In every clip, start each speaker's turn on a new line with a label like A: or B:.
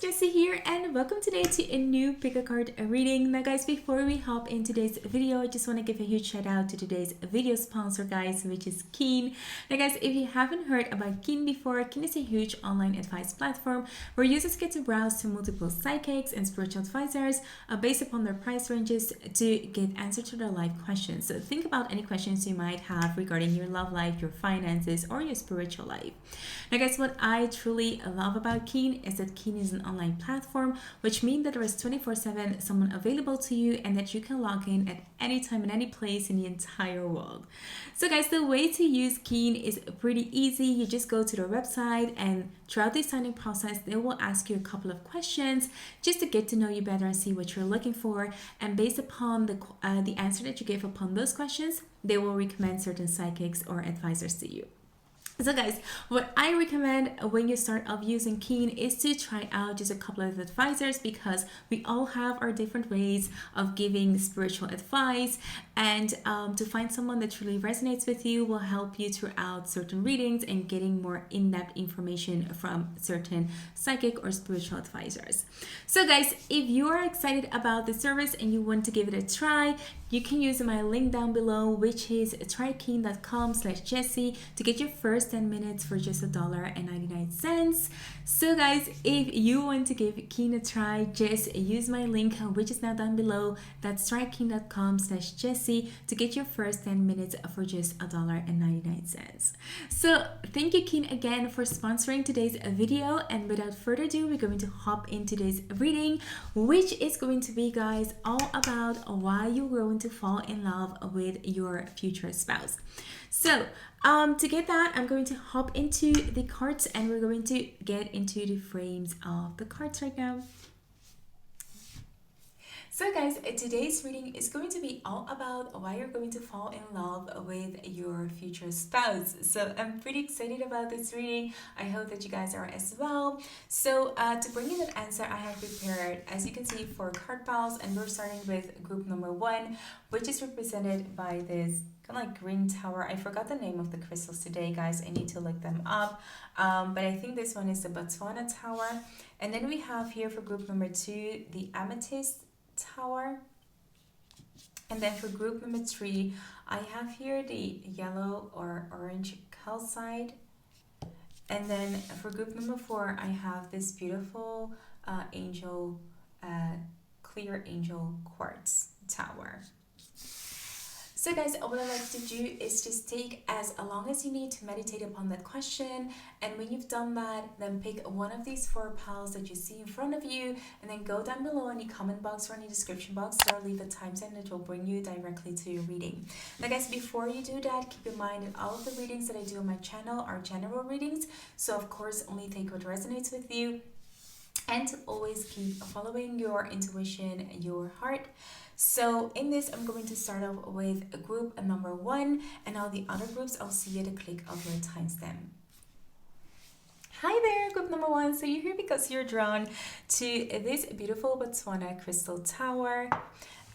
A: Jessy here, and welcome today to a new pick a card reading. Now guys, before we hop in today's video, I just want to give a huge shout out to today's video sponsor guys, which is Keen. Now guys, if you haven't heard about Keen before, Keen is a huge online advice platform where users get to browse to multiple psychics and spiritual advisors based upon their price ranges to get answers to their life questions. So think about any questions you might have regarding your love life, your finances, or your spiritual life. Now guys, what I truly love about Keen is that Keen is an online platform, which means that there is 24/7 someone available to you and that you can log in at any time and any place in the entire world. So guys, the way to use Keen is pretty easy. You just go to their website, and throughout the signing process they will ask you a couple of questions just to get to know you better and see what you're looking for, and based upon the answer that you give upon those questions, they will recommend certain psychics or advisors to you. So guys, what I recommend when you start off using Keen is to try out just a couple of advisors, because we all have our different ways of giving spiritual advice, and to find someone that really resonates with you will help you throughout certain readings and getting more in-depth information from certain psychic or spiritual advisors. So guys, if you are excited about the service and you want to give it a try, you can use my link down below, which is trykeen.com/Jessy, to get your first 10 minutes for just $1.99. So guys, if you want to give Keen a try, just use my link, which is now down below. That's trykeen.com/Jessy to get your first 10 minutes for just $1.99. So thank you Keen again for sponsoring today's video, and without further ado, we're going to hop into today's reading, which is going to be, guys, all about why you're going to fall in love with your future spouse. So to get that, I'm going to hop into the cards and we're going to get into the frames of the cards right now. So guys, today's reading is going to be all about why you're going to fall in love with your future spouse. So I'm pretty excited about this reading. I hope that you guys are as well. So to bring in that answer, I have prepared, as you can see, 4 card piles, and we're starting with group number 1, which is represented by this kind of like green tower. I forgot the name of the crystals today, guys. I need to look them up. But I think this one is the Botswana tower. And then we have here for group number 2, the amethyst tower. And then for group number 3, I have here the yellow or orange calcite. And then for group number 4, I have this beautiful angel, clear angel quartz tower. So guys, what I like to do is just take as long as you need to meditate upon that question, and when you've done that, then pick one of these 4 piles that you see in front of you, and then go down below in the comment box or in the description box or leave a timestamp that will bring you directly to your reading. Now guys, before you do that, keep in mind that all of the readings that I do on my channel are general readings, so of course only take what resonates with you, and to always keep following your intuition, your heart. So in this, I'm going to start off with group number 1, and all the other groups I'll see at a click of your timestamp. Hi there, group number 1. So you're here because you're drawn to this beautiful Botswana crystal tower,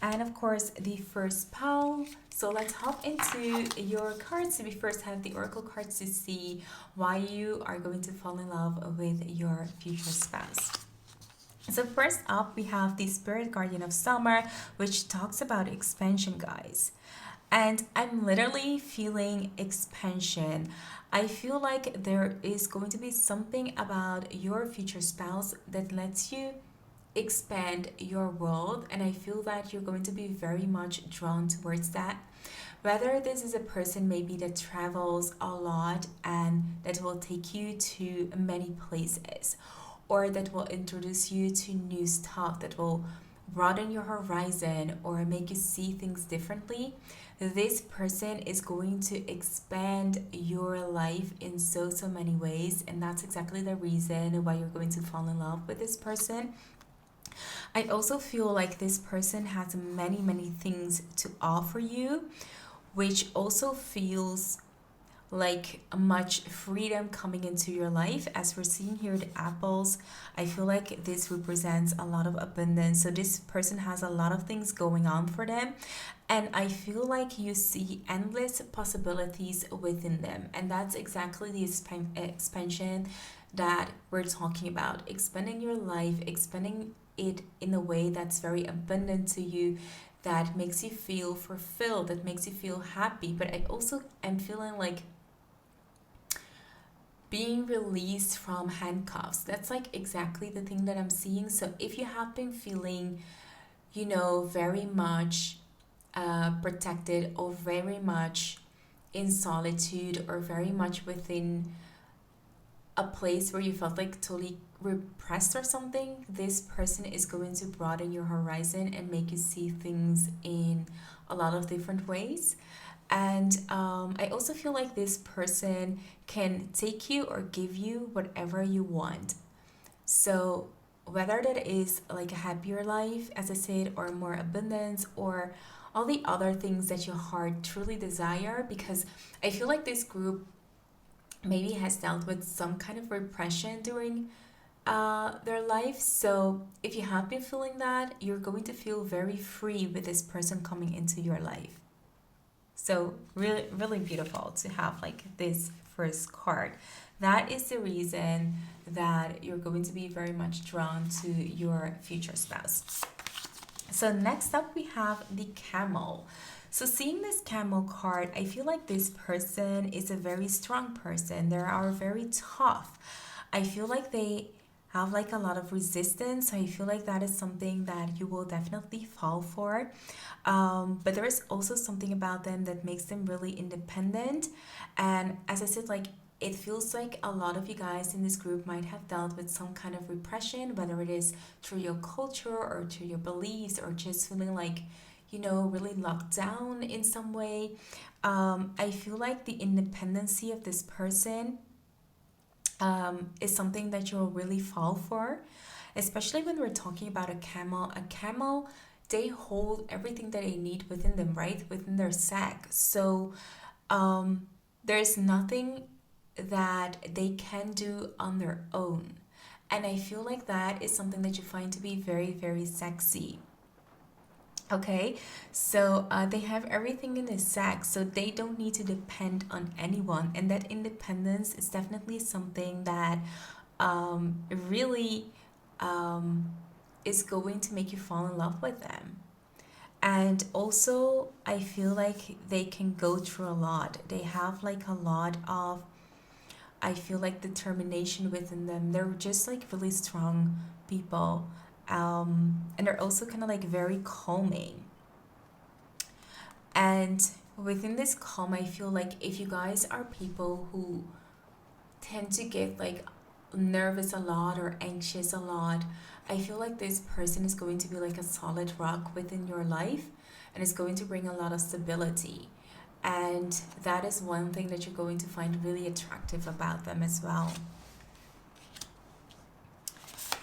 A: and of course the first pile. So let's hop into your cards. So we first have the oracle cards to see why you are going to fall in love with your future spouse. So first up, we have the Spirit Guardian of Summer, which talks about expansion, guys. And I'm literally feeling expansion. I feel like there is going to be something about your future spouse that lets you expand your world, and I feel that you're going to be very much drawn towards that. Whether this is a person maybe that travels a lot and that will take you to many places, or that will introduce you to new stuff, that will broaden your horizon or make you see things differently, this person is going to expand your life in so many ways, and that's exactly the reason why you're going to fall in love with this person. I also feel like this person has many things to offer you, which also feels like much freedom coming into your life. As we're seeing here the apples, I feel like this represents a lot of abundance. So this person has a lot of things going on for them, and I feel like you see endless possibilities within them, and that's exactly the expansion that we're talking about. Expanding your life, expanding it in a way that's very abundant to you, that makes you feel fulfilled, that makes you feel happy. But I also am feeling like being released from handcuffs. That's like exactly the thing that I'm seeing. So if you have been feeling, very much protected, or very much in solitude, or very much within a place where you felt like totally repressed or something, this person is going to broaden your horizon and make you see things in a lot of different ways. And I also feel like this person can take you or give you whatever you want. So, whether that is like a happier life, as I said, or more abundance, or all the other things that your heart truly desire, because I feel like this group maybe has dealt with some kind of repression during their life. So, if you have been feeling that, you're going to feel very free with this person coming into your life. So really, really beautiful to have like this first card. That is the reason that you're going to be very much drawn to your future spouse. So next up we have the camel. So seeing this camel card, I feel like this person is a very strong person. They are very tough. I feel like they have like a lot of resistance. So I feel like that is something that you will definitely fall for. But there is also something about them that makes them really independent. And as I said, like it feels like a lot of you guys in this group might have dealt with some kind of repression, whether it is through your culture or through your beliefs, or just feeling like, really locked down in some way. I feel like the independency of this person is something that you'll really fall for, especially when we're talking about a camel. A camel, they hold everything that they need within them, right? Within their sack. So there's nothing that they can do on their own. And I feel like that is something that you find to be very, very sexy. Okay, so they have everything in a sack, so they don't need to depend on anyone, and that independence is definitely something that really um, is going to make you fall in love with them. And also, I feel like they can go through a lot. They have like a lot of, I feel like, determination within them. They're just like really strong people. And they're also kind of like very calming. And within this calm, I feel like if you guys are people who tend to get like nervous a lot or anxious a lot, I feel like this person is going to be like a solid rock within your life, and it's going to bring a lot of stability. And that is one thing that you're going to find really attractive about them as well.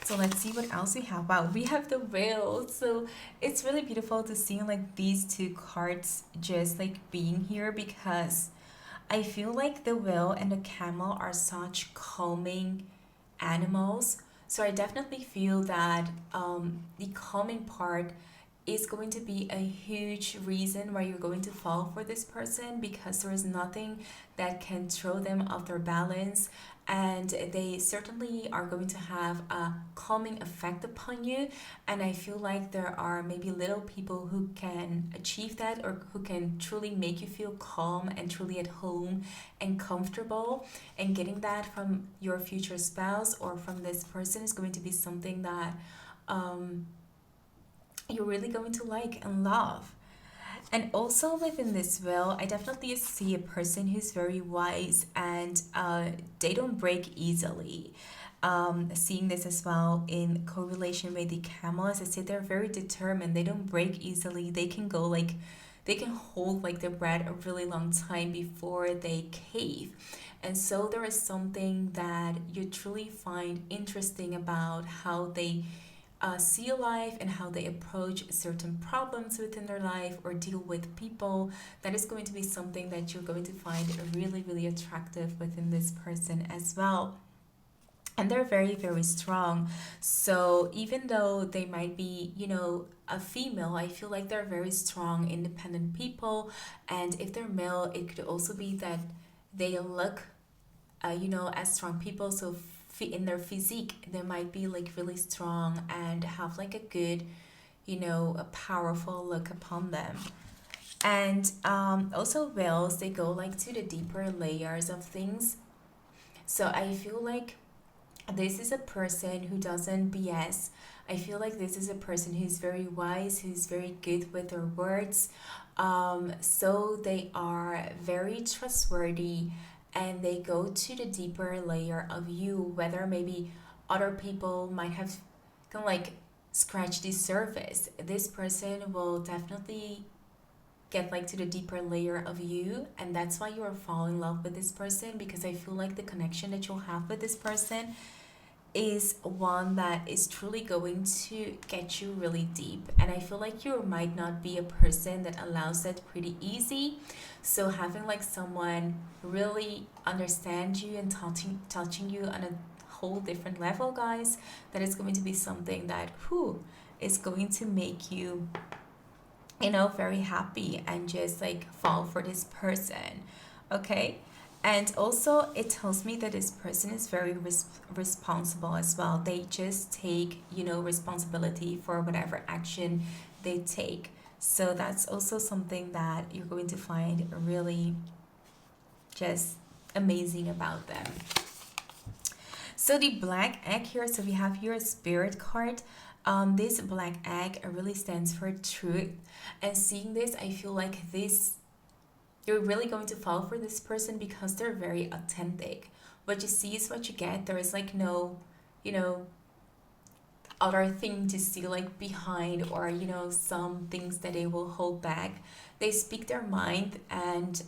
A: So let's see what else we have. Wow, we have the whale. So it's really beautiful to see like these two cards just like being here, because I feel like the whale and the camel are such calming animals. So I definitely feel that the calming part is going to be a huge reason why you're going to fall for this person, because there is nothing that can throw them off their balance, and they certainly are going to have a calming effect upon you. And I feel like there are maybe little people who can achieve that, or who can truly make you feel calm and truly at home and comfortable. And getting that from your future spouse or from this person is going to be something that you're really going to like and love. And also within this will, I definitely see a person who's very wise, and they don't break easily. Seeing this as well in correlation with the camel, as I said, they're very determined. They don't break easily. They can go like, they can hold like their breath a really long time before they cave. And so there is something that you truly find interesting about how they see life and how they approach certain problems within their life or deal with people. That is going to be something that you're going to find really, really attractive within this person as well. And they're very, very strong. So even though they might be, a female, I feel like they're very strong, independent people. And if they're male, it could also be that they look as strong people. So in their physique, they might be like really strong and have like a good, you know, a powerful look upon them. And also whales, they go like to the deeper layers of things. So I feel like this is a person who doesn't BS. I feel like this is a person who's very wise, who's very good with their words. So they are very trustworthy, and they go to the deeper layer of you, whether maybe other people might have kind of like scratched the surface. This person will definitely get like to the deeper layer of you, and that's why you are falling in love with this person, because I feel like the connection that you'll have with this person is one that is truly going to get you really deep. And I feel like you might not be a person that allows that pretty easy. So having like someone really understand you and touching you on a whole different level, guys, that is going to be something that who is going to make you, you know, very happy and just like fall for this person. Okay. And also, it tells me that this person is very responsible as well. They just take, you know, responsibility for whatever action they take. So that's also something that you're going to find really just amazing about them. So the black egg here, so we have here a spirit card. This black egg really stands for truth. And seeing this, I feel like this, you're really going to fall for this person because they're very authentic. What you see is what you get. There is like no, you know, other thing to see like behind, or you know, some things that they will hold back. They speak their mind, and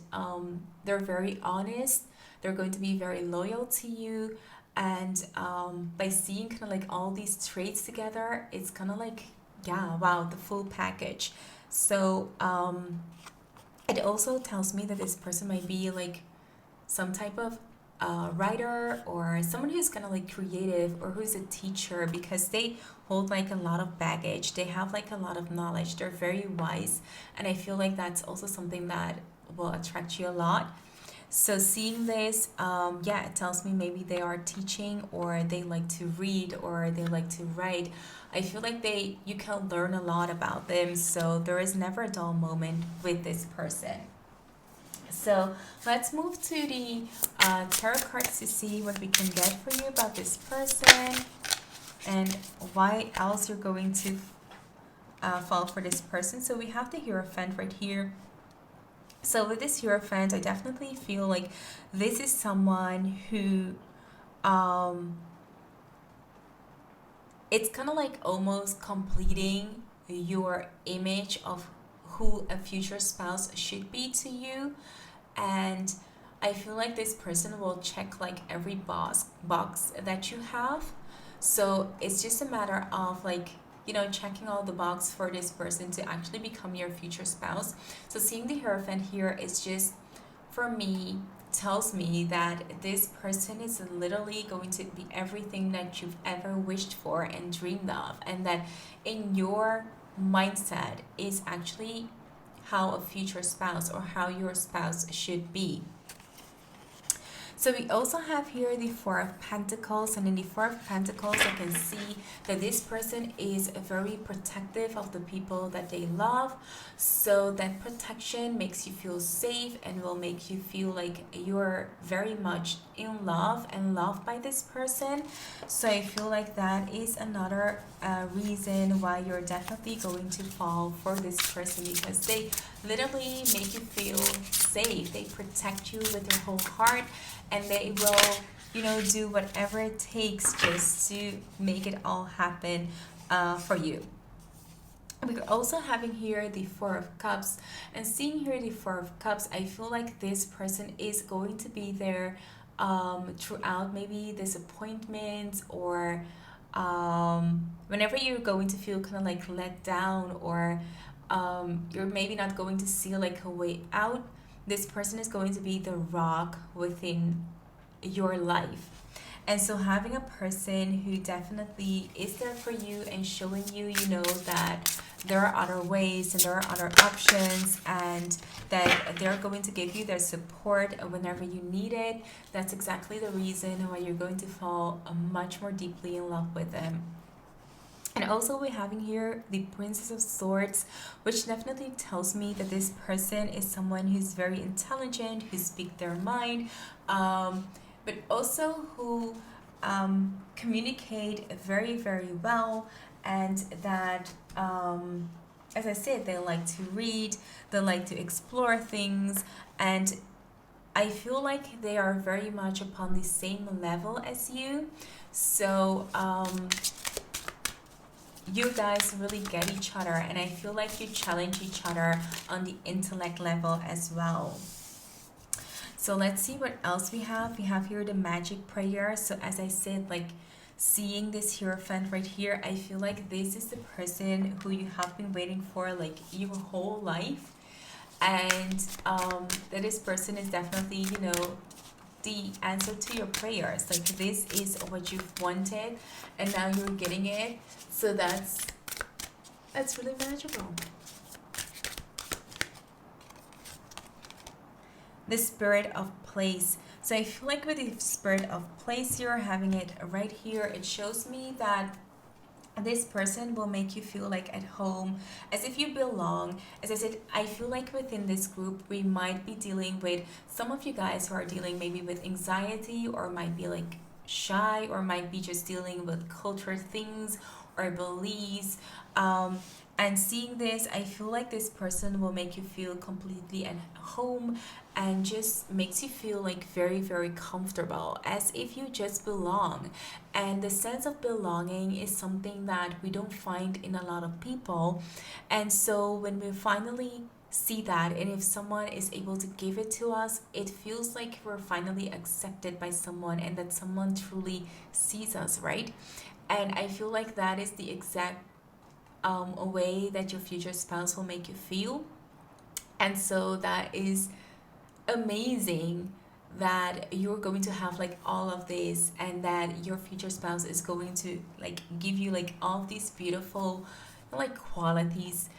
A: they're very honest. They're going to be very loyal to you. And by seeing kind of like all these traits together, it's kind of like, yeah, wow, the full package. So it also tells me that this person might be like some type of writer, or someone who's kind of like creative, or who's a teacher, because they hold like a lot of baggage. They have like a lot of knowledge. They're very wise. And I feel like that's also something that will attract you a lot. So seeing this, yeah, it tells me maybe they are teaching, or they like to read, or they like to write. I feel like you can learn a lot about them. So there is never a dull moment with this person. So let's move to the tarot cards to see what we can get for you about this person, and why else you're going to fall for this person. So we have the Hierophant right here. So with this Hierophant, I definitely feel like this is someone who, it's kind of like almost completing your image of who a future spouse should be to you. And I feel like this person will check like every box that you have. So it's just a matter of like, you know, checking all the box for this person to actually become your future spouse. So seeing the Hierophant here is just, for me, tells me that this person is literally going to be everything that you've ever wished for and dreamed of, and that in your mindset is actually how a future spouse, or how your spouse should be. So we also have here the Four of Pentacles, and in the Four of Pentacles, I can see that this person is very protective of the people that they love. So that protection makes you feel safe, and will make you feel like you're very much in love and loved by this person. So I feel like that is another reason why you're definitely going to fall for this person, because they literally make you feel safe. They protect you with their whole heart, and they will, you know, do whatever it takes just to make it all happen for you. We're also having here the Four of Cups, and seeing here the Four of Cups, I feel like this person is going to be there throughout maybe disappointments, or whenever you're going to feel kind of like let down, or you're maybe not going to see like a way out. This person is going to be the rock within your life. And so having a person who definitely is there for you and showing you, you know, that there are other ways and there are other options, and that they're going to give you their support whenever you need it. That's exactly the reason why you're going to fall much more deeply in love with them. And also we're having here the Princess of Swords, which definitely tells me that this person is someone who's very intelligent, who speak their mind, but also who communicate very, very well, and that, as I said, they like to read, they like to explore things, and I feel like they are very much upon the same level as you. So, you guys really get each other, and I feel like you challenge each other on the intellect level as well. So let's see what else we have. We have here the magic prayer. So as I said, like, seeing this hierophant right here, I feel like this is the person who you have been waiting for like your whole life, and that this person is definitely, you know, the answer to your prayers. Like, this is what you've wanted and now you're getting it. So that's really magical. The spirit of place. So I feel like with the spirit of place, you're having it right here. It shows me that this person will make you feel like at home, as if you belong. As I said, I feel like within this group we might be dealing with some of you guys who are dealing maybe with anxiety, or might be like shy, or might be just dealing with cultural things or beliefs. And seeing this, I feel like this person will make you feel completely at home, and just makes you feel like very, very comfortable, as if you just belong. And the sense of belonging is something that we don't find in a lot of people. And so when we finally see that, and if someone is able to give it to us, it feels like we're finally accepted by someone, and that someone truly sees us, right? And I feel like that is the exact a way that your future spouse will make you feel. And so that is amazing, that you're going to have like all of this, and that your future spouse is going to like give you like all of these beautiful like qualities.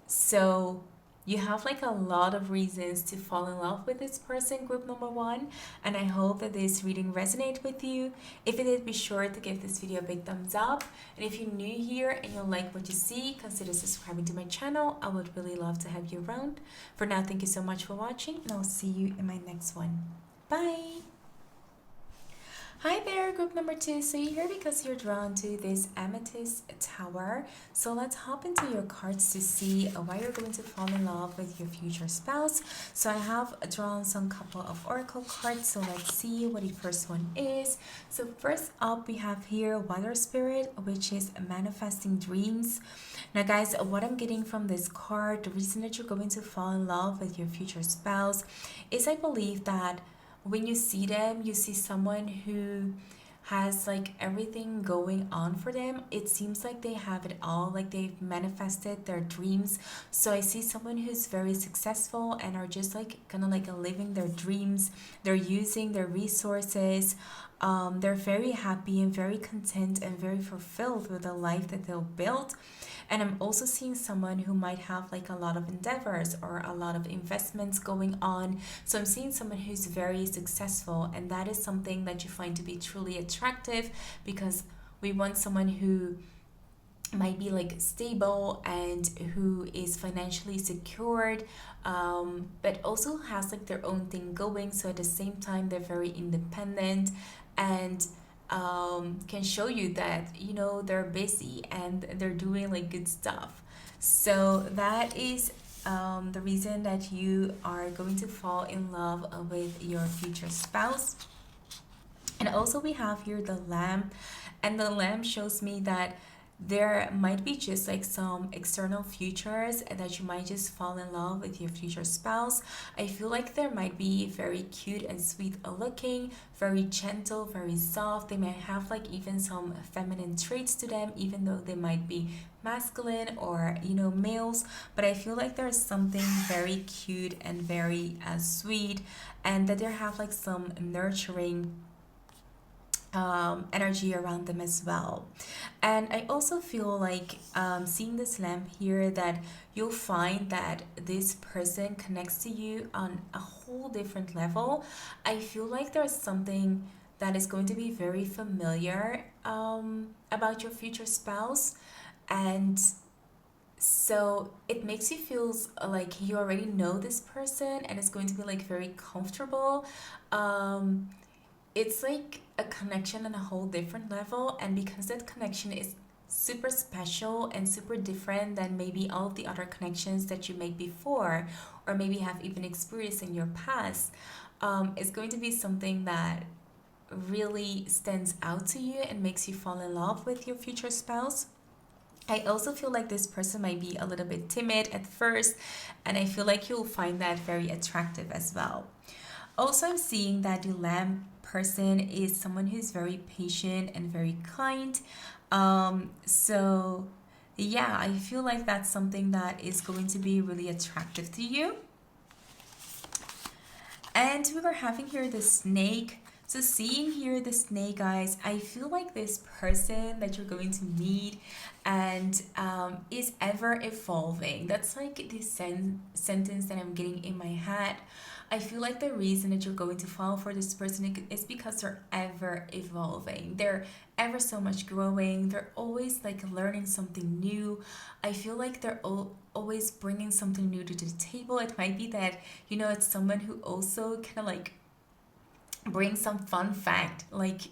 A: So you have like a lot of reasons to fall in love with this person, group number one, and I hope that this reading resonates with you. If it did, be sure to give this video a big thumbs up, and if you're new here and you like what you see, consider subscribing to my channel. I would really love to have you around. For now, thank you so much for watching, and I'll see you in my next one. Bye. Hi there, group number two. So you're here because you're drawn to this amethyst tower. So let's hop into your cards to see why you're going to fall in love with your future spouse. So I have drawn some couple of oracle cards. So let's see what the first one is. So first up, we have here Water Spirit, which is manifesting dreams. Now guys, what I'm getting from this card, the reason that you're going to fall in love with your future spouse is, I believe that when you see them, you see someone who has like everything going on for them. It seems like they have it all, like they've manifested their dreams. So I see someone who's very successful and are just like kind of like living their dreams. They're using their resources. They're very happy and very content and very fulfilled with the life that they'll build. And I'm also seeing someone who might have like a lot of endeavors or a lot of investments going on. So I'm seeing someone who's very successful, and that is something that you find to be truly attractive, because we want someone who might be like stable and who is financially secured, but also has like their own thing going. So at the same time, they're very independent, and can show you that, you know, they're busy and they're doing like good stuff. So that is the reason that you are going to fall in love with your future spouse. And also we have here the lamp, and the lamp shows me that there might be just like some external features that you might just fall in love with your future spouse. I feel like there might be very cute and sweet looking, very gentle, very soft. They might have like even some feminine traits to them, even though they might be masculine or, you know, males. But I feel like there's something very cute and very sweet, and that they have like some nurturing energy around them as well. And I also feel like seeing this lamp here that you'll find that this person connects to you on a whole different level. I feel like there's something that is going to be very familiar about your future spouse. And so it makes you feel like you already know this person and it's going to be like very comfortable. Um, it's like a connection on a whole different level, and because that connection is super special and super different than maybe all of the other connections that you made before or maybe have even experienced in your past, it's going to be something that really stands out to you and makes you fall in love with your future spouse. I also feel like this person might be a little bit timid at first, and I feel like you'll find that very attractive as well. Also, I'm seeing that the lamb person is someone who's very patient and very kind. So, yeah, I feel like that's something that is going to be really attractive to you. And we were having here the snake. So seeing here the snake, guys, I feel like this person that you're going to meet and is ever evolving. That's like the sentence that I'm getting in my head. I feel like the reason that you're going to fall for this person is because they're ever evolving. They're ever so much growing. They're always like learning something new. I feel like they're always bringing something new to the table. It might be that, it's someone who also kind of like bring some fun fact, like,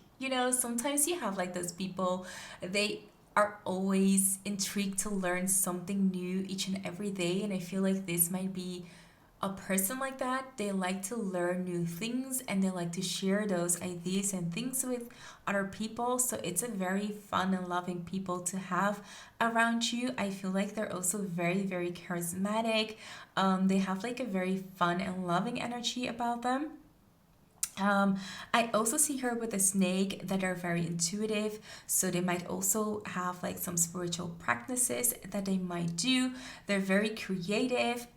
A: sometimes you have like those people, they are always intrigued to learn something new each and every day, and I feel like this might be a person like that. They like to learn new things and they like to share those ideas and things with other people, so it's a very fun and loving people to have around you. I feel like they're also very, very charismatic. They have like a very fun and loving energy about them. I also see her with a snake that are very intuitive, so they might also have like some spiritual practices that they might do. They're very creative,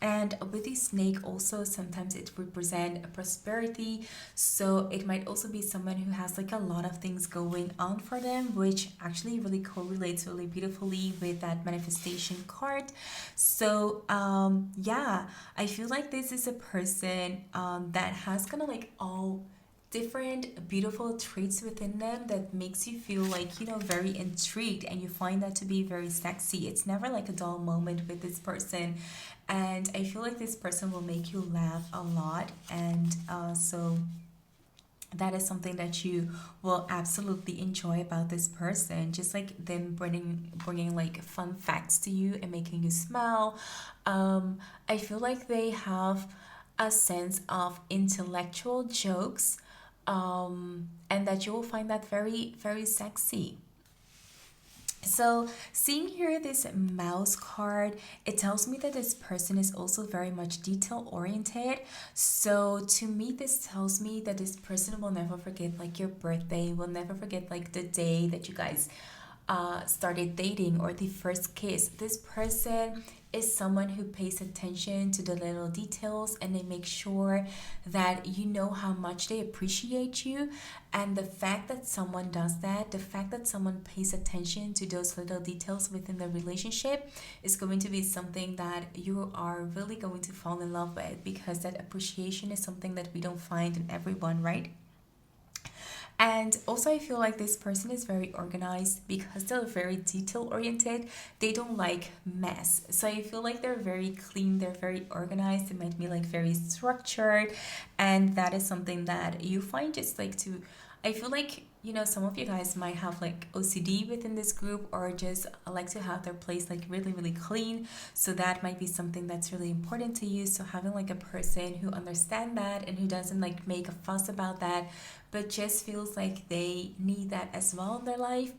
A: and with the snake also sometimes it represent a prosperity. So it might also be someone who has like a lot of things going on for them, which actually really correlates really beautifully with that manifestation card. So yeah, I feel like this is a person that has kind of like all different beautiful traits within them that makes you feel like, very intrigued, and you find that to be very sexy. It's never like a dull moment with this person, and I feel like this person will make you laugh a lot. And so that is something that you will absolutely enjoy about this person, just like them bringing like fun facts to you and making you smile. I feel like they have a sense of intellectual jokes, and that you will find that very, very sexy. So, seeing here this mouse card, it tells me that this person is also very much detail oriented. So, to me, this tells me that this person will never forget like your birthday, will never forget like the day that you guys started dating or the first kiss. This person is someone who pays attention to the little details, and they make sure that you know how much they appreciate you. And the fact that someone does that, the fact that someone pays attention to those little details within the relationship, is going to be something that you are really going to fall in love with, because that appreciation is something that we don't find in everyone, right? And also, I feel like this person is very organized because they're very detail oriented. They don't like mess. So I feel like they're very clean, they're very organized. They might be like very structured. And that is something that you find just like to, I feel like, some of you guys might have like OCD within this group, or just like to have their place like really, really clean. So that might be something that's really important to you. So having like a person who understands that and who doesn't like make a fuss about that, but just feels like they need that as well in their life,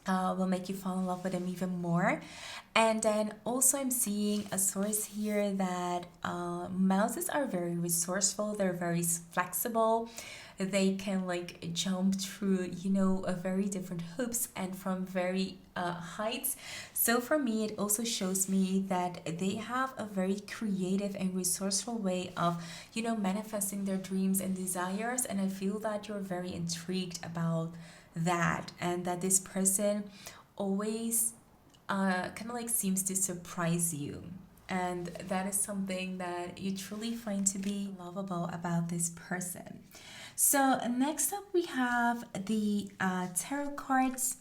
A: will make you fall in love with them even more. And then also, I'm seeing a source here that mouses are very resourceful, they're very flexible. They can like jump through, a very different hoops and from very heights. So for me, it also shows me that they have a very creative and resourceful way of, manifesting their dreams and desires. And I feel that you're very intrigued about that, and that this person always kind of like seems to surprise you. And that is something that you truly find to be lovable about this person. So, next up, we have the tarot cards.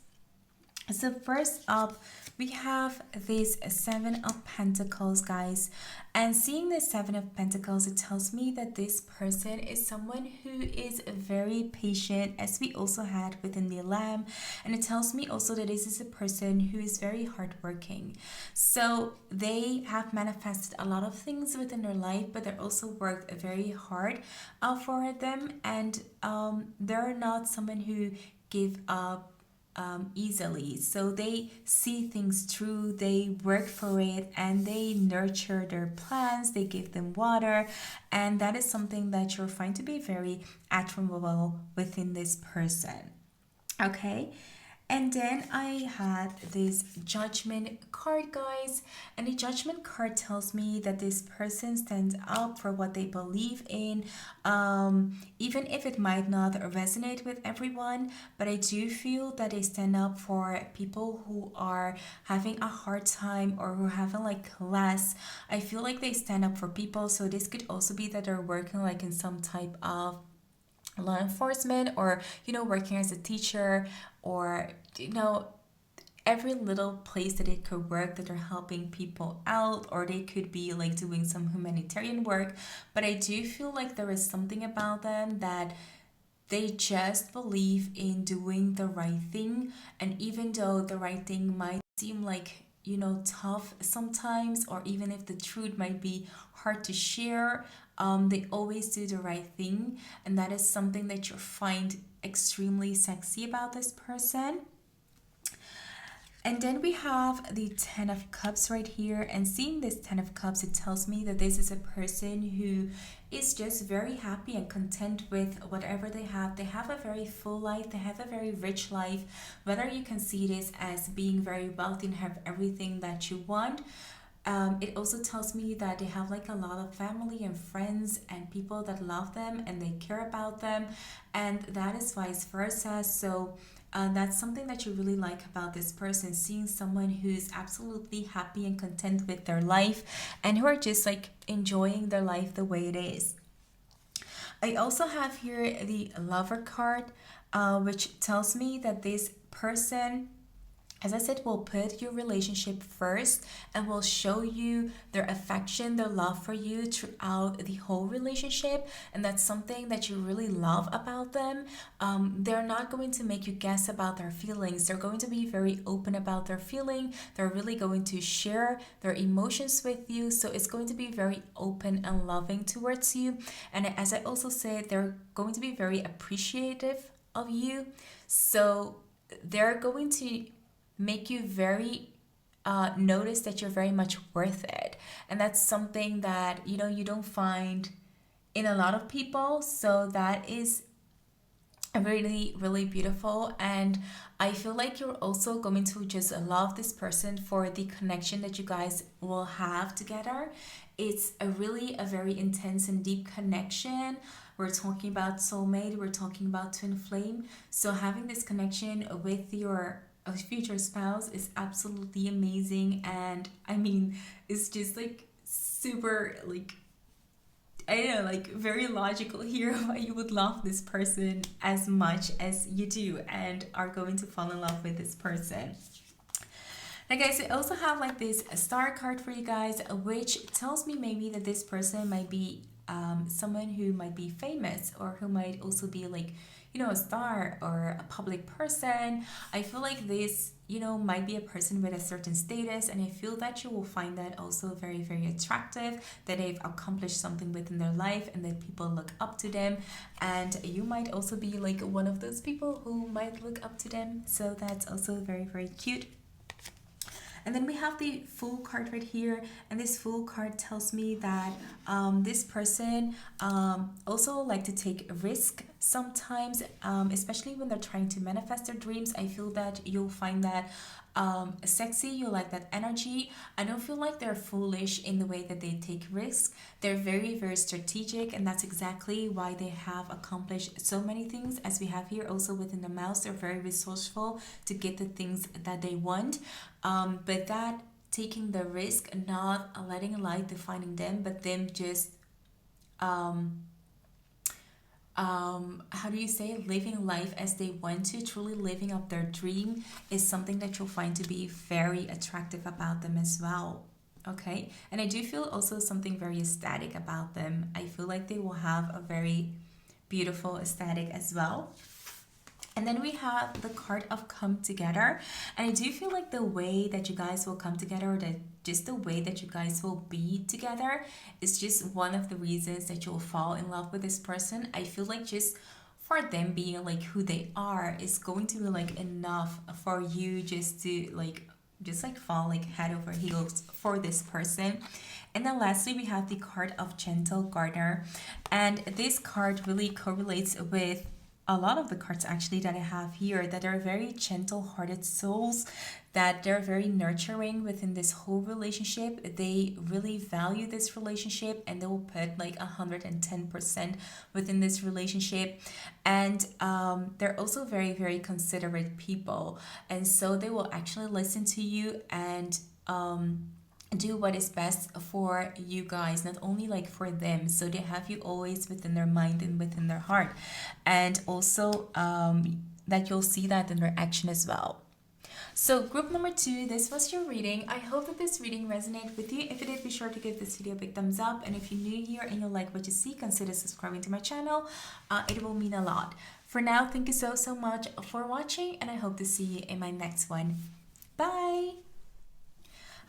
A: So first up, we have this Seven of Pentacles, guys. And seeing the Seven of Pentacles, it tells me that this person is someone who is very patient, as we also had within the Lamb. And it tells me also that this is a person who is very hardworking. So they have manifested a lot of things within their life, but they're also worked very hard for them. And they're not someone who give up easily. So they see things through, they work for it, and they nurture their plants, they give them water, and that is something that you'll find to be very admirable within this person. Okay, and then I had this judgment card, guys. And the judgment card tells me that this person stands up for what they believe in, even if it might not resonate with everyone. But I do feel that they stand up for people who are having a hard time or who are having like less. I feel like they stand up for people. So this could also be that they're working like in some type of law enforcement, or working as a teacher, or every little place that it could work, that they're helping people out, or they could be like doing some humanitarian work. But I do feel like there is something about them that they just believe in doing the right thing. And even though the right thing might seem like, tough sometimes, or even if the truth might be hard to share, they always do the right thing. And that is something that you find extremely sexy about this person. And then we have the Ten of Cups right here. And seeing this Ten of Cups, it tells me that this is a person who is just very happy and content with whatever they have. They have a very full life. They have a very rich life. Whether you can see this as being very wealthy and have everything that you want. It also tells me that they have like a lot of family and friends and people that love them and they care about them. And that is vice versa. So that's something that you really like about this person, seeing someone who's absolutely happy and content with their life and who are just like enjoying their life the way it is. I also have here the Lover card, which tells me that this person, as I said, will put your relationship first and will show you their affection, their love for you throughout the whole relationship. And that's something that you really love about them. They're not going to make you guess about their feelings. They're going to be very open about their feeling. They're really going to share their emotions with you. So it's going to be very open and loving towards you. And as I also said, they're going to be very appreciative of you. So they're going to make you very notice that you're very much worth it. And that's something that you don't find in a lot of people. So that is really, really beautiful. And I feel like you're also going to just love this person for the connection that you guys will have together. It's a very intense and deep connection. We're talking about soulmate, we're talking about twin flame. So having this connection with your future spouse is absolutely amazing. And I mean, it's just like super like, I don't know, like very logical here why you would love this person as much as you do and are going to fall in love with this person. Now guys, I also have like this star card for you guys, which tells me maybe that this person might be someone who might be famous or who might also be like, a star or a public person. I feel like this, might be a person with a certain status, and I feel that you will find that also very, very attractive, that they've accomplished something within their life and that people look up to them. And you might also be like one of those people who might look up to them. So that's also very, very cute. And then we have the Fool card right here, and this Fool card tells me that this person also like to take a risk sometimes, especially when they're trying to manifest their dreams. I feel that you'll find that sexy, you like that energy. I don't feel like they're foolish in the way that they take risks. They're very, very strategic, and that's exactly why they have accomplished so many things. As we have here also within the mouse, they're very resourceful to get the things that they want. But that taking the risk, not letting light defining them, but them just how do you say, living life as they want to, truly living up their dream, is something that you'll find to be very attractive about them as well. Okay, and I do feel also something very aesthetic about them. I feel like they will have a very beautiful aesthetic as well. And then we have the card of come together. And I do feel like the way that you guys will come together, or that just the way that you guys will be together, is just one of the reasons that you'll fall in love with this person. I feel like just for them being like who they are is going to be like enough for you just to like fall like head over heels for this person. And then lastly, we have the card of gentle gardener. And this card really correlates with a lot of the cards actually that I have here, that are very gentle hearted souls, that they're very nurturing within this whole relationship. They really value this relationship, and they will put like 110% within this relationship. And they're also very, very considerate people, and so they will actually listen to you and do what is best for you guys, not only like for them. So they have you always within their mind and within their heart. And also that you'll see that in their action as well. So group number 2, this was your reading. I hope that this reading resonated with you. If it did, be sure to give this video a big thumbs up. And if you're new here and you like what you see, consider subscribing to my channel. It will mean a lot. For now, thank you so, so much for watching, and I hope to see you in my next one. Bye!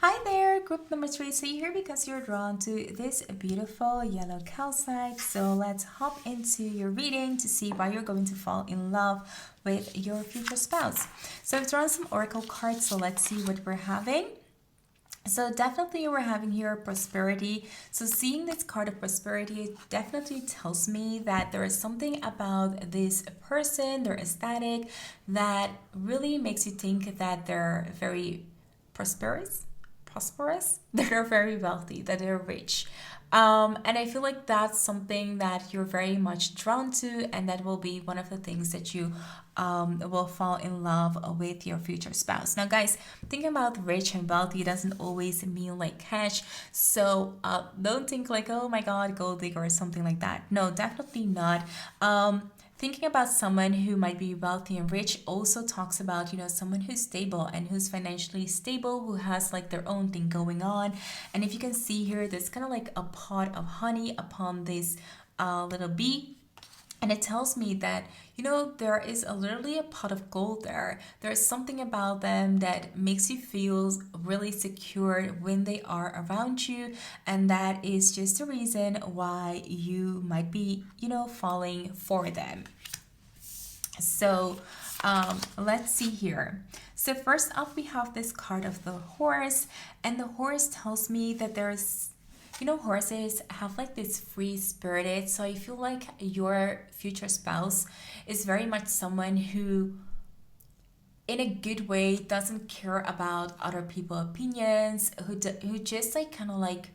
A: Hi there, group number 3. So you're here because you're drawn to this beautiful yellow calcite. So let's hop into your reading to see why you're going to fall in love with your future spouse. So I've drawn some oracle cards, so let's see what we're having. So definitely we're having here prosperity. So seeing this card of prosperity definitely tells me that there is something about this person, their aesthetic, that really makes you think that they're very prosperous, that they're very wealthy, that they're rich. And I feel like that's something that you're very much drawn to, and that will be one of the things that you will fall in love with your future spouse. Now guys, thinking about rich and wealthy doesn't always mean like cash, so don't think like, oh my god, gold digger or something like that. No, definitely not. Thinking about someone who might be wealthy and rich also talks about, someone who's stable and who's financially stable, who has like their own thing going on. And if you can see here, there's kind of like a pot of honey upon this little bee. And it tells me that, there is literally a pot of gold there. There's something about them that makes you feel really secure when they are around you. And that is just a reason why you might be, falling for them. So let's see here. So first up, we have this card of the horse. And the horse tells me that there's, horses have like this free spirited. So I feel like your future spouse is very much someone who, in a good way, doesn't care about other people's opinions, who just like kind of like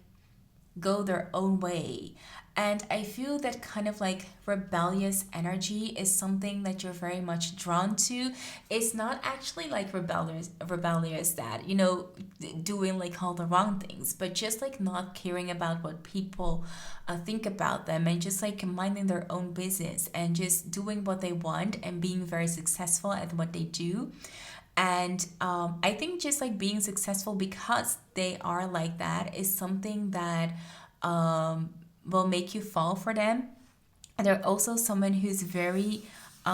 A: go their own way. And I feel that kind of like rebellious energy is something that you're very much drawn to. It's not actually like rebellious that, doing like all the wrong things, but just like not caring about what people think about them, and just like minding their own business and just doing what they want and being very successful at what they do. And I think just like being successful because they are like that is something that will make you fall for them. And they're also someone who's very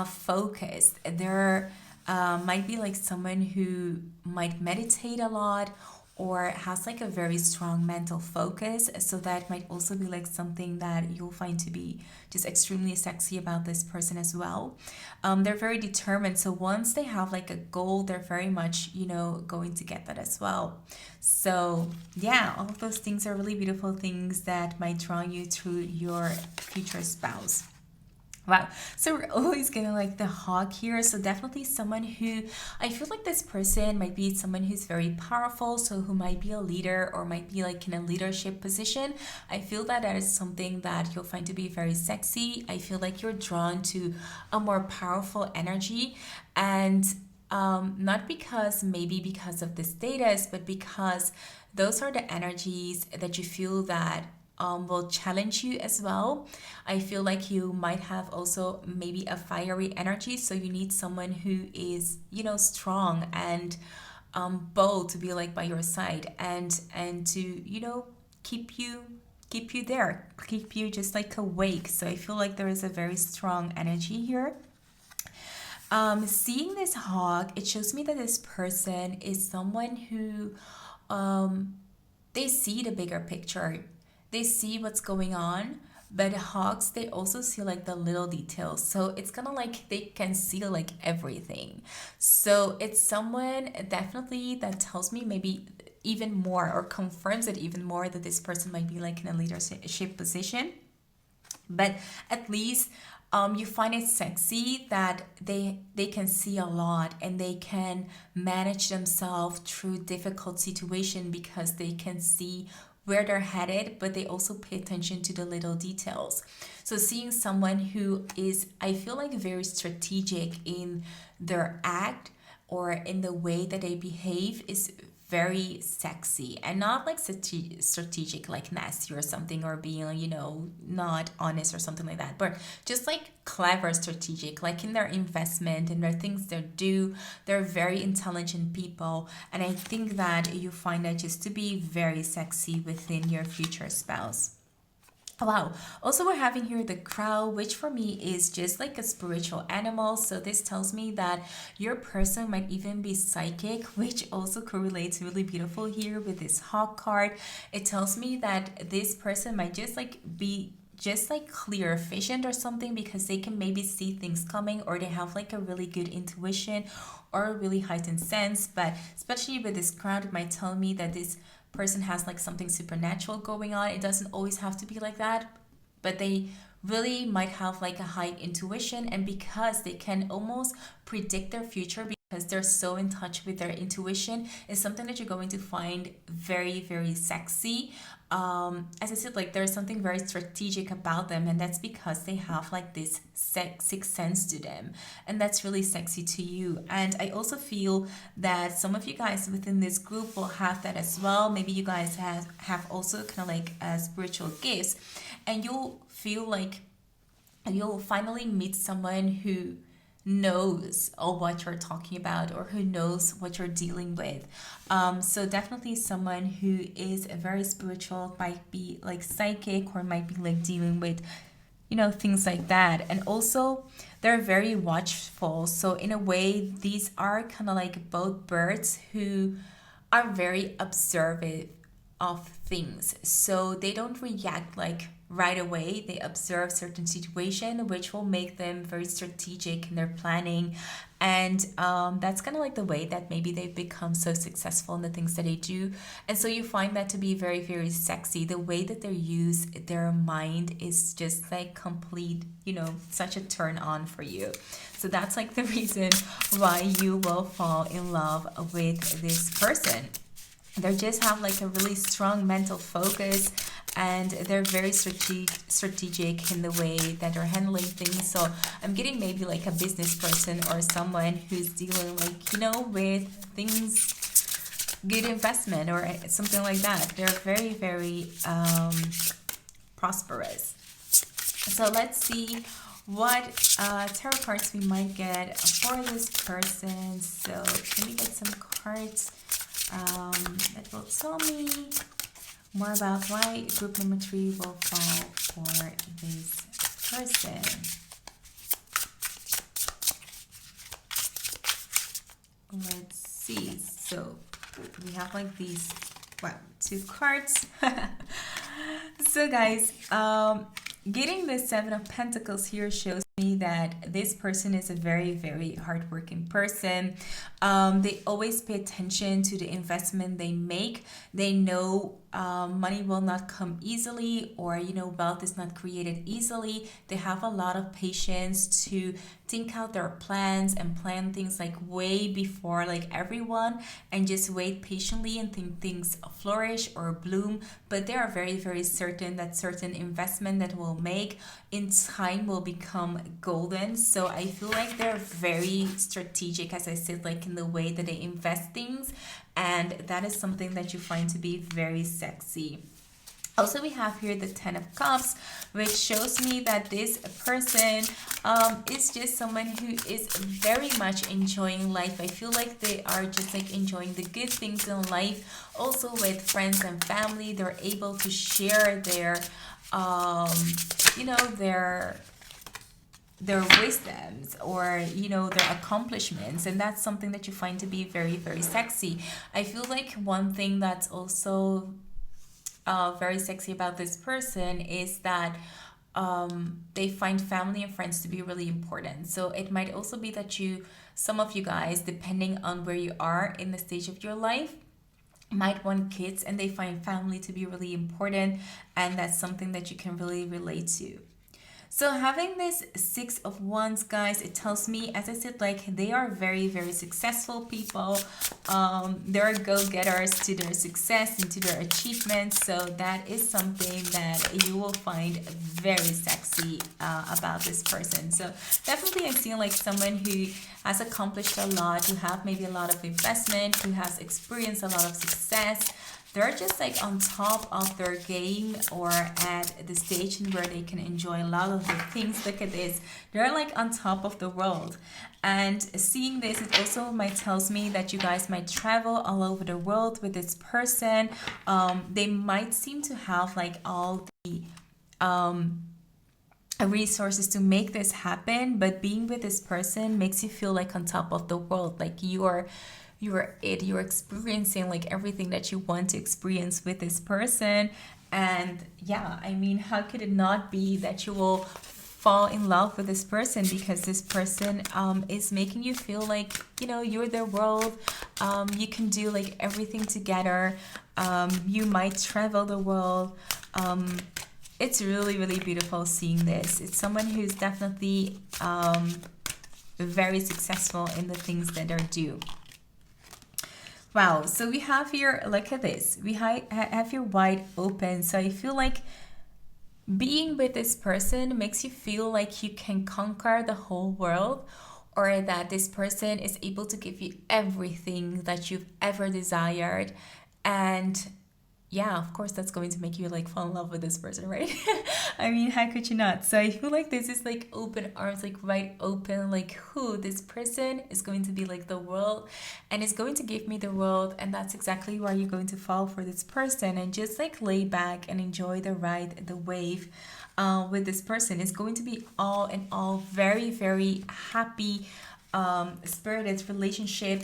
A: focused. They're might be like someone who might meditate a lot or has like a very strong mental focus. So that might also be like something that you'll find to be just extremely sexy about this person as well. They're very determined. So once they have like a goal, they're very much, going to get that as well. So yeah, all of those things are really beautiful things that might draw you to your future spouse. Wow. So we're always gonna like the hawk here. So definitely someone who I feel like this person might be someone who's very powerful. So who might be a leader or might be like in a leadership position. I feel that that is something that you'll find to be very sexy. I feel like you're drawn to a more powerful energy and not maybe because of the status, but because those are the energies that you feel that will challenge you as well. I feel like you might have also maybe a fiery energy, so you need someone who is, strong and bold to be like by your side and to keep you there, keep you just like awake. So I feel like there is a very strong energy here. Seeing this hawk, it shows me that this person is someone who they see the bigger picture. They see what's going on, but hawks, they also see like the little details. So it's kind of like they can see like everything. So it's someone definitely that tells me maybe even more or confirms it even more that this person might be like in a leadership position. But at least you find it sexy that they can see a lot and they can manage themselves through difficult situation because they can see where they're headed, but they also pay attention to the little details. So seeing someone who is, I feel like, very strategic in their act or in the way that they behave is very sexy, and not like strategic like nasty or something, or being, not honest or something like that, but just like clever strategic, like in their investment and their things they do. They're very intelligent people, and I think that you find that just to be very sexy within your future spouse. Wow. Also, we're having here the crow, which for me is just like a spiritual animal. So this tells me that your person might even be psychic, which also correlates really beautiful here with this hawk card. It tells me that this person might just like be just like clear vision or something, because they can maybe see things coming, or they have like a really good intuition or a really heightened sense. But especially with this crown, it might tell me that this person has like something supernatural going on. It doesn't always have to be like that, but they really might have like a high intuition, and because they can almost predict their future because they're so in touch with their intuition, is something that you're going to find very, very sexy. As I said, like there's something very strategic about them, and that's because they have like this sixth sense to them, and that's really sexy to you. And I also feel that some of you guys within this group will have that as well. Maybe you guys have also kind of like spiritual gifts, and you'll feel like you'll finally meet someone who knows what you're talking about, or who knows what you're dealing with. So definitely someone who is very spiritual, might be like psychic, or might be like dealing with things like that. And also they're very watchful. So in a way, these are kind of like both birds who are very observant of things. So they don't react like right away. They observe certain situation, which will make them very strategic in their planning. And that's kind of like the way that maybe they've become so successful in the things that they do. And so you find that to be very, very sexy. The way that they use their mind is just like complete, such a turn on for you. So that's like the reason why you will fall in love with this person. They just have like a really strong mental focus, and they're very strategic in the way that they're handling things. So I'm getting maybe like a business person, or someone who's dealing like, with things, good investment or something like that. They're very, very prosperous. So let's see what tarot cards we might get for this person. So can we get some cards that will tell me More about why group number 3 will fall for this person. Let's see. So we have like these, well, 2 cards. So guys, getting the 7 of Pentacles here shows me that this person is a very, very hardworking person. They always pay attention to the investment they make. They know money will not come easily, or wealth is not created easily. They have a lot of patience to think out their plans and plan things like way before like everyone, and just wait patiently and think things flourish or bloom. But they are very, very certain that certain investment that will make in time will become golden. So I feel like they're very strategic, as I said, like in the way that they invest things, and that is something that you find to be very sexy. Also, we have here the 10 of Cups, which shows me that this person is just someone who is very much enjoying life. I feel like they are just like enjoying the good things in life. Also with friends and family, they're able to share their their wisdoms, or their accomplishments, and that's something that you find to be very, very sexy. I feel like one thing that's also very sexy about this person is that they find family and friends to be really important. So it might also be that some of you guys, depending on where you are in the stage of your life, might want kids, and they find family to be really important, and that's something that you can really relate to. So having this 6 of Wands, guys, it tells me, as I said, like they are very, very successful people. They're go-getters to their success and to their achievements. So that is something that you will find very sexy about this person. So definitely I see like someone who has accomplished a lot, who have maybe a lot of investment, who has experienced a lot of success. They're just like on top of their game, or at the stage where they can enjoy a lot of the things. Look at this. They're like on top of the world. And seeing this, it also might tells me that you guys might travel all over the world with this person. They might seem to have like all the resources to make this happen, but being with this person makes you feel like on top of the world, like you're experiencing like everything that you want to experience with this person. And yeah, I mean, how could it not be that you will fall in love with this person, because this person is making you feel like you're their world. You can do like everything together. You might travel the world. It's really, really beautiful seeing this. It's someone who's definitely very successful in the things that they do. Wow, so we have here, look at this. We have here wide open. So I feel like being with this person makes you feel like you can conquer the whole world, or that this person is able to give you everything that you've ever desired. And yeah, of course, that's going to make you like fall in love with this person, right? I mean, how could you not? So I feel like this is like open arms, like wide open, like this person is going to be like the world, and is going to give me the world. And that's exactly why you're going to fall for this person, and just like lay back and enjoy the ride, the wave with this person. It's going to be all in all very, very happy, spirited relationship.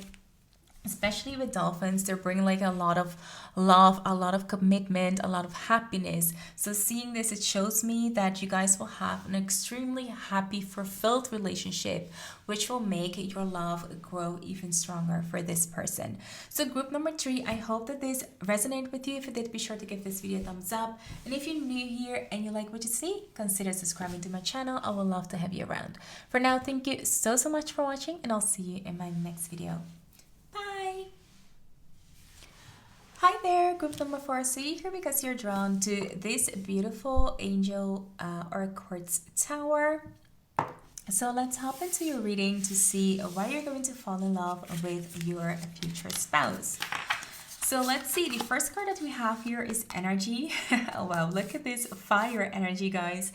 A: Especially with dolphins, they're bringing like a lot of love, a lot of commitment, a lot of happiness. So seeing this, it shows me that you guys will have an extremely happy, fulfilled relationship, which will make your love grow even stronger for this person. So group number 3, I hope that this resonated with you. If it did, be sure to give this video a thumbs up. And if you're new here and you like what you see, consider subscribing to my channel. I would love to have you around. For now, thank you so much for watching, and I'll see you in my next video. Bye! Hi there, group number 4. So you're here because you're drawn to this beautiful angel or quartz tower. So let's hop into your reading to see why you're going to fall in love with your future spouse. So let's see, the first card that we have here is energy. Oh wow, look at this fire energy, guys.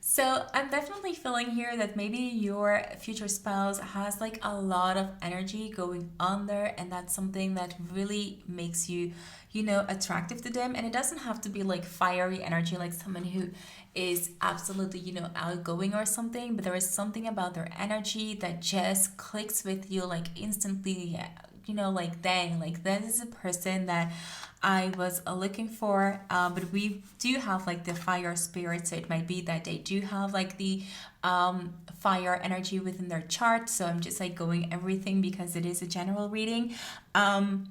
A: So I'm definitely feeling here that maybe your future spouse has like a lot of energy going on there, and that's something that really makes you, attractive to them. And it doesn't have to be like fiery energy, like someone who is absolutely, outgoing or something, but there is something about their energy that just clicks with you like instantly. Like dang, like this is a person that I was looking for. But we do have like the fire spirit, so it might be that they do have like the fire energy within their chart. So I'm just like going everything because it is a general reading. It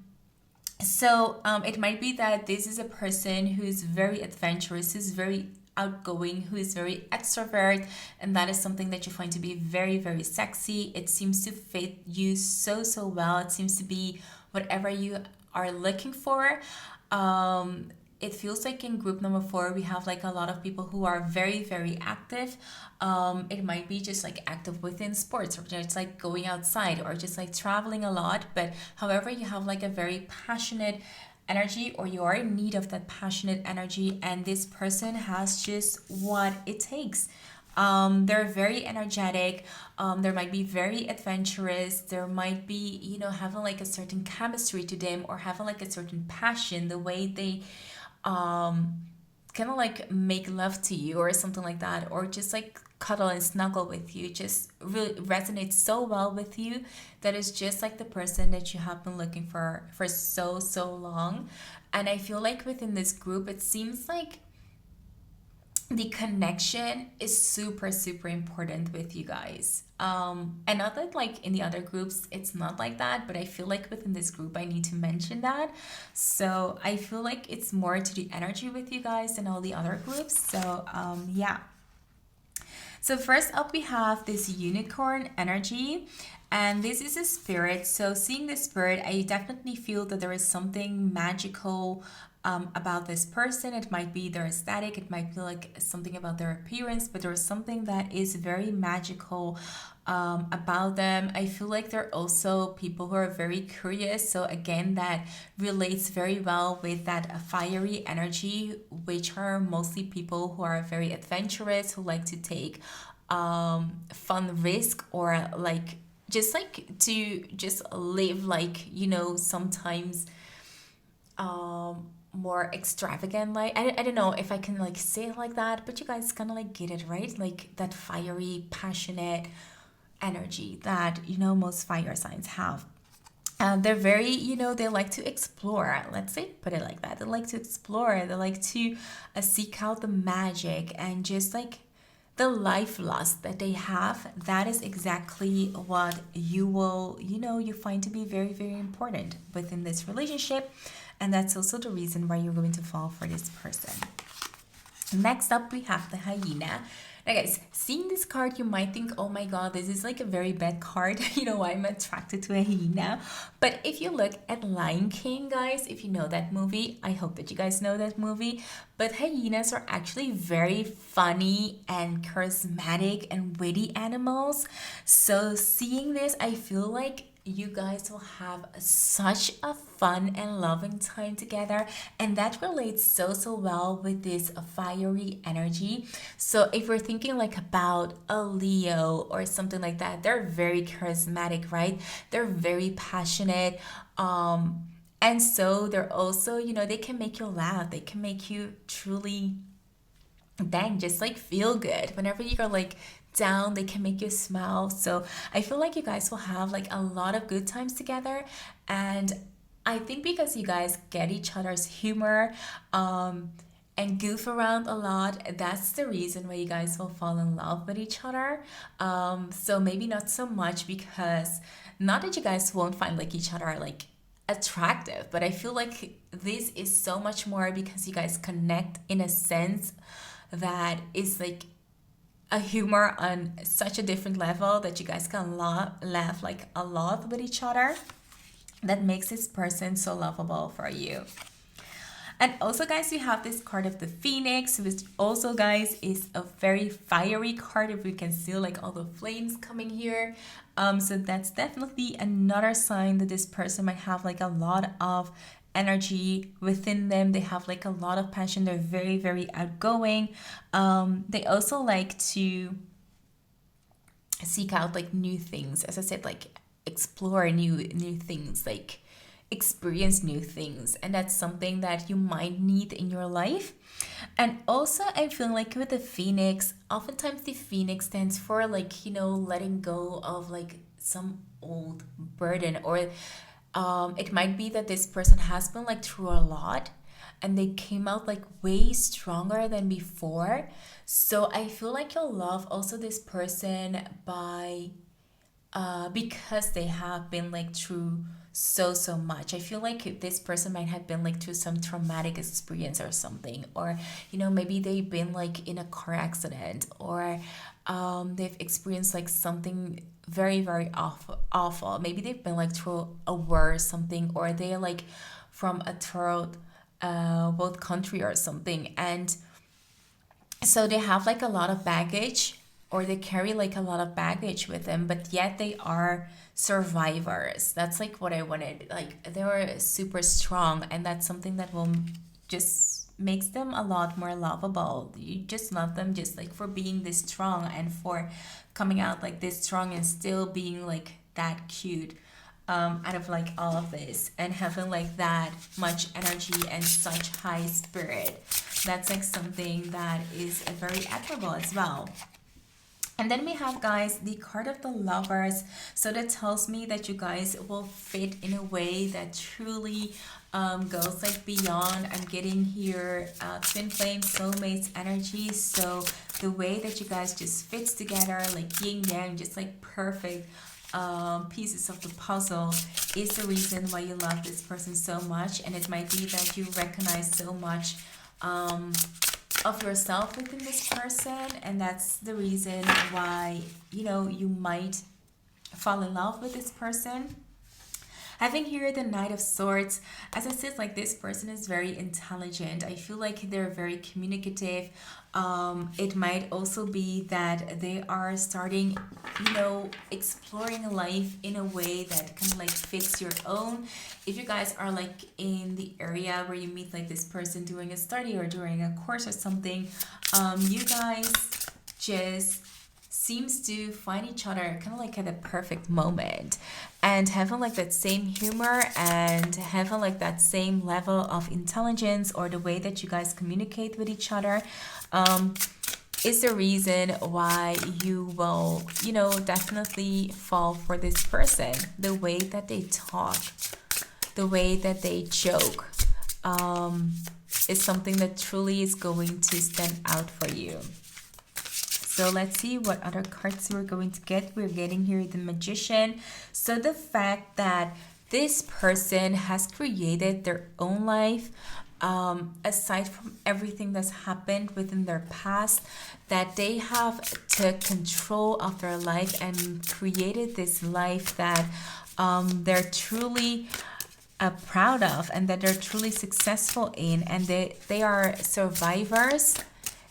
A: might be that this is a person who is very adventurous, who's very outgoing, who is very extrovert, and that is something that you find to be very, very sexy. It seems to fit you so well. It seems to be whatever you are looking for. It feels like in group number 4 we have like a lot of people who are very active. It might be just like active within sports, or just like going outside, or just like traveling a lot. But however, you have like a very passionate energy, or you are in need of that passionate energy, and this person has just what it takes. They're very energetic. There might be very adventurous. There might be, having like a certain chemistry to them, or having like a certain passion, the way they kind of like make love to you or something like that, or just like cuddle and snuggle with you, just really resonates so well with you. That is just like the person that you have been looking for so long. And I feel like within this group, it seems like the connection is super important with you guys. And not that like in the other groups it's not like that, but I feel like within this group I need to mention that. So I feel like it's more to the energy with you guys than all the other groups. So yeah. So first up we have this unicorn energy, and this is a spirit. So seeing the spirit, I definitely feel that there is something magical about this person. It might be their aesthetic, it might be like something about their appearance, but there's something that is very magical about them. I feel like they're also people who are very curious. So again, that relates very well with that fiery energy, which are mostly people who are very adventurous, who like to take fun risk, or like to just live like, sometimes more extravagant. Like I don't know if I can like say it like that, but you guys kind of like get it, right? Like that fiery passionate energy that most fire signs have. They're very, they like to explore. Let's say, put it like that. They like to explore. They like to seek out the magic, and just like the life lust that they have. That is exactly what you will, you find to be very important within this relationship. And that's also the reason why you're going to fall for this person. Next up, we have the hyena. Now, guys, seeing this card, you might think, oh my god, this is like a very bad card. I'm attracted to a hyena. But if you look at Lion King, guys, if you know that movie, I hope that you guys know that movie. But hyenas are actually very funny and charismatic and witty animals. So seeing this, I feel like you guys will have such a fun and loving time together, and that relates so well with this fiery energy. So if we're thinking like about a Leo or something like that, they're very charismatic, right? They're very passionate, and so they're also, they can make you laugh, they can make you truly dang, just like feel good whenever you're like down. They can make you smile. So I feel like you guys will have like a lot of good times together. And I think because you guys get each other's humor and goof around a lot, that's the reason why you guys will fall in love with each other. So maybe not so much because, not that you guys won't find like each other like attractive, but I feel like this is so much more because you guys connect in a sense that is like a humor on such a different level, that you guys can laugh like a lot with each other. That makes this person so lovable for you. And also, guys, we have this card of the Phoenix, which also, guys, is a very fiery card. If we can see like all the flames coming here. So that's definitely another sign that this person might have like a lot of energy within them. They have like a lot of passion. They're very, very outgoing. They also like to seek out like new things, as I said, like explore new things, like experience new things, and that's something that you might need in your life. And also I'm feeling like with the phoenix, oftentimes the phoenix stands for like, letting go of like some old burden, or it might be that this person has been like through a lot and they came out like way stronger than before. So I feel like you'll love also this person by because they have been like through so much. I feel like this person might have been like through some traumatic experience or something, or maybe they've been like in a car accident, or they've experienced like something very, very awful. Maybe they've been like through a war or something, or they're like from a third world country or something, and so they have like a lot of baggage, or they carry like a lot of baggage with them, but yet they are survivors. That's like what I wanted. Like they were super strong, and that's something that will just makes them a lot more lovable. You just love them just like for being this strong and for coming out like this strong and still being like that cute. Out of like all of this and having like that much energy and such high spirit, that's like something that is very admirable as well. And then we have, guys, the card of the lovers. So that tells me that you guys will fit in a way that truly goes like beyond. I'm getting here twin flame soulmates energy. So the way that you guys just fits together, like yin yang, just like perfect pieces of the puzzle, is the reason why you love this person so much. And it might be that you recognize so much of yourself within this person, and that's the reason why you might fall in love with this person. Having here the Knight of Swords, as I said, like this person is very intelligent. I feel like they're very communicative. It might also be that they are starting, exploring life in a way that kind of like fits your own. If you guys are like in the area where you meet like this person doing a study or during a course or something, you guys just seems to find each other kind of like at a perfect moment, and having like that same humor and having like that same level of intelligence, or the way that you guys communicate with each other is the reason why you will definitely fall for this person. The way that they talk, the way that they joke, is something that truly is going to stand out for you. So let's see what other cards we're going to get. We're getting here the Magician. So the fact that this person has created their own life, aside from everything that's happened within their past, that they have took control of their life and created this life that they're truly proud of, and that they're truly successful in, and they are survivors,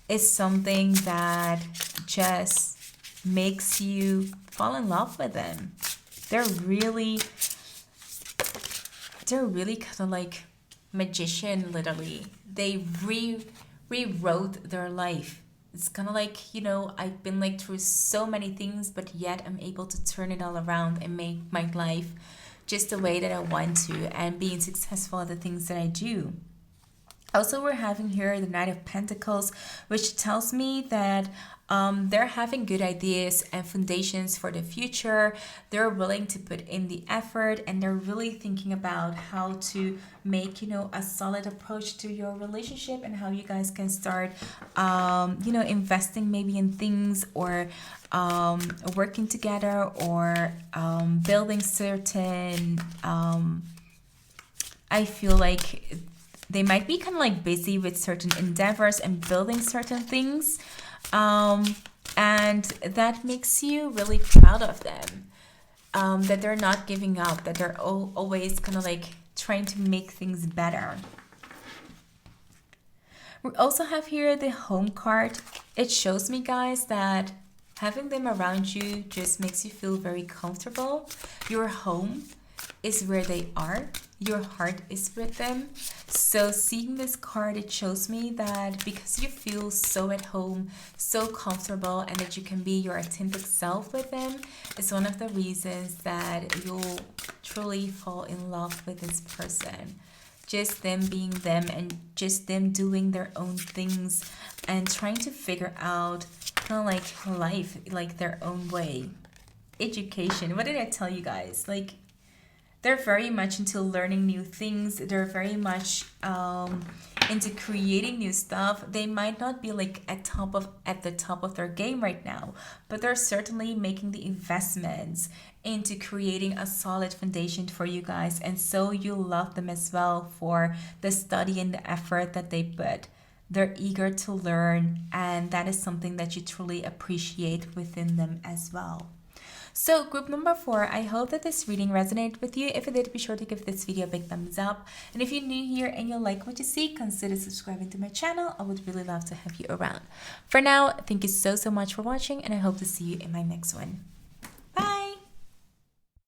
A: is something that just makes you fall in love with them. They're really kind of like magician, literally. They rewrote their life. It's kind of like, I've been like through so many things, but yet I'm able to turn it all around and make my life just the way that I want to, and being successful at the things that I do. Also, we're having here the Knight of Pentacles, which tells me that they're having good ideas and foundations for the future. They're willing to put in the effort, and they're really thinking about how to make, a solid approach to your relationship, and how you guys can start, investing maybe in things, or working together, or building certain, I feel like they might be kind of like busy with certain endeavors and building certain things. And that makes you really proud of them. That they're not giving up, that they're always kind of like trying to make things better. We also have here the Home card. It shows me, guys, that having them around you just makes you feel very comfortable. You're home. is where they are. Your heart is with them. So seeing this card, it shows me that because you feel so at home, so comfortable, and that you can be your authentic self with them, is one of the reasons that you'll truly fall in love with this person. Just them being them and just them doing their own things and trying to figure out kind of like life, like their own way. Education. What did I tell you guys? Like, they're very much into learning new things. They're very much into creating new stuff. They might not be like at the top of their game right now, but they're certainly making the investments into creating a solid foundation for you guys. And so you love them as well for the study and the effort that they put. They're eager to learn, and that is something that you truly appreciate within them as well. So group number 4, I hope that this reading resonated with you. If it did, be sure to give this video a big thumbs up. And if you're new here and you like what you see, consider subscribing to my channel. I would really love to have you around. For now, thank you so much for watching, and I hope to see you in my next one.